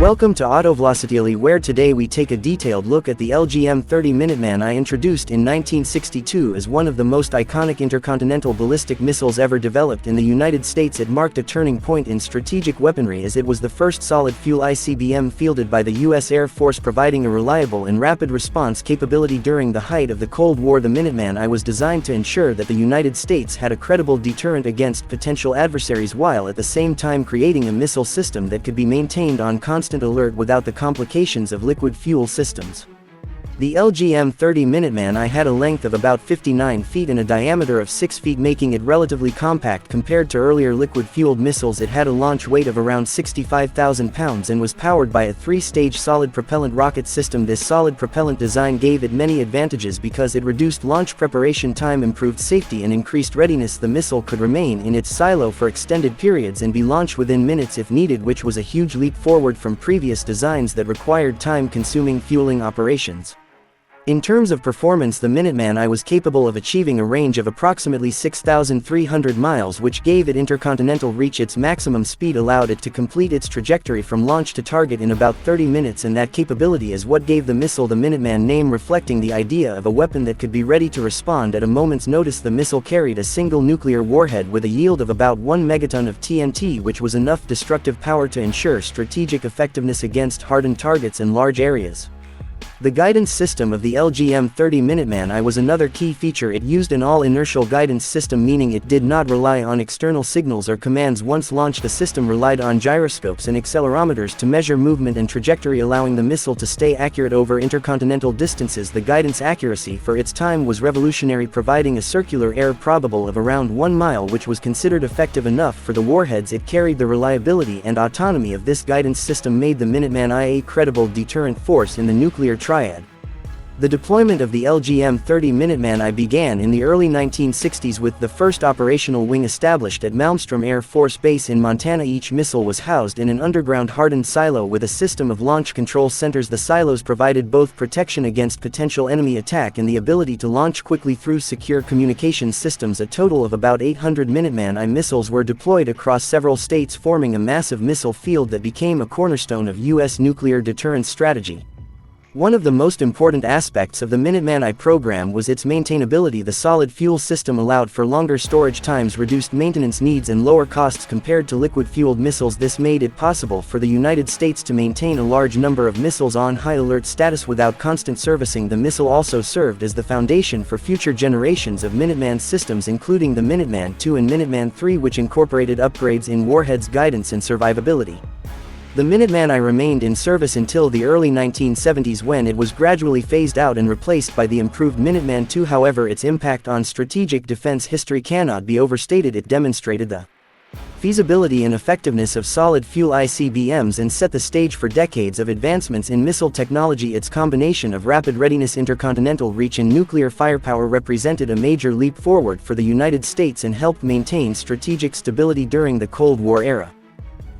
Welcome to Autovelocity, where today we take a detailed look at the LGM 30 Minuteman I introduced in 1962 as one of the most iconic intercontinental ballistic missiles ever developed in the United States. It marked a turning point in strategic weaponry as it was the first solid-fuel ICBM fielded by the U.S. Air Force, providing a reliable and rapid response capability during the height of the Cold War. The Minuteman I was designed to ensure that the United States had a credible deterrent against potential adversaries while at the same time creating a missile system that could be maintained on constant alert without the complications of liquid fuel systems. The LGM 30 Minuteman I had a length of about 59 feet and a diameter of 6 feet, making it relatively compact compared to earlier liquid-fueled missiles. It had a launch weight of around 65,000 pounds and was powered by a 3-stage solid propellant rocket system. This solid propellant design gave it many advantages because it reduced launch preparation time, improved safety, and increased readiness. The missile could remain in its silo for extended periods and be launched within minutes if needed, which was a huge leap forward from previous designs that required time-consuming fueling operations. In terms of performance, the Minuteman I was capable of achieving a range of approximately 6,300 miles, which gave it intercontinental reach. Its maximum speed allowed it to complete its trajectory from launch to target in about 30 minutes, and that capability is what gave the missile the Minuteman name, reflecting the idea of a weapon that could be ready to respond at a moment's notice. The missile carried a single nuclear warhead with a yield of about 1 megaton of TNT, which was enough destructive power to ensure strategic effectiveness against hardened targets and large areas. The guidance system of the LGM 30 Minuteman I was another key feature. It used an all-inertial guidance system, meaning it did not rely on external signals or commands. Once launched, the system relied on gyroscopes and accelerometers to measure movement and trajectory, allowing the missile to stay accurate over intercontinental distances. The guidance accuracy for its time was revolutionary, providing a circular error probable of around 1 mile, which was considered effective enough for the warheads it carried. The reliability and autonomy of this guidance system made the Minuteman I a credible deterrent force in the nuclear triad. The deployment of the LGM 30 Minuteman I began in the early 1960s with the first operational wing established at Malmstrom Air Force Base in Montana. Each missile was housed in an underground hardened silo with a system of launch control centers. The silos provided both protection against potential enemy attack and the ability to launch quickly through secure communication systems. A total of about 800 Minuteman I missiles were deployed across several states, forming a massive missile field that became a cornerstone of U.S. nuclear deterrence strategy. One of the most important aspects of the Minuteman I program was its maintainability. The solid fuel system allowed for longer storage times, reduced maintenance needs, and lower costs compared to liquid-fueled missiles. This made it possible for the United States to maintain a large number of missiles on high alert status without constant servicing. The missile also served as the foundation for future generations of Minuteman systems, including the Minuteman II and Minuteman III, which incorporated upgrades in warheads, guidance, and survivability. The Minuteman I remained in service until the early 1970s, when it was gradually phased out and replaced by the improved Minuteman II. However, its impact on strategic defense history cannot be overstated. It demonstrated the feasibility and effectiveness of solid-fuel ICBMs and set the stage for decades of advancements in missile technology. Its combination of rapid readiness, intercontinental reach, and nuclear firepower represented a major leap forward for the United States and helped maintain strategic stability during the Cold War era.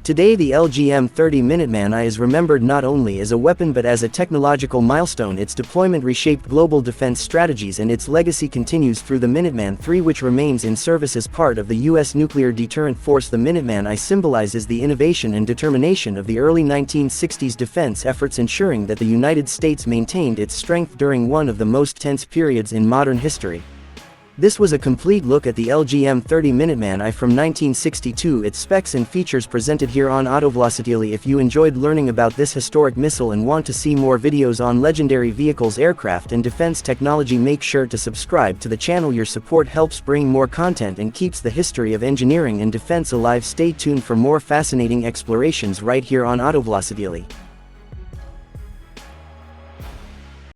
Today, the LGM 30 Minuteman I is remembered not only as a weapon but as a technological milestone. Its deployment reshaped global defense strategies, and its legacy continues through the Minuteman III, which remains in service as part of the U.S. nuclear deterrent force. The Minuteman I symbolizes the innovation and determination of the early 1960s defense efforts, ensuring that the United States maintained its strength during one of the most tense periods in modern history. This was a complete look at the LGM 30 Minuteman I from 1962, its specs and features presented here on Autovelocity. If you enjoyed learning about this historic missile and want to see more videos on legendary vehicles, aircraft, and defense technology, make sure to subscribe to the channel. Your support helps bring more content and keeps the history of engineering and defense alive. Stay tuned for more fascinating explorations right here on Autovelocity.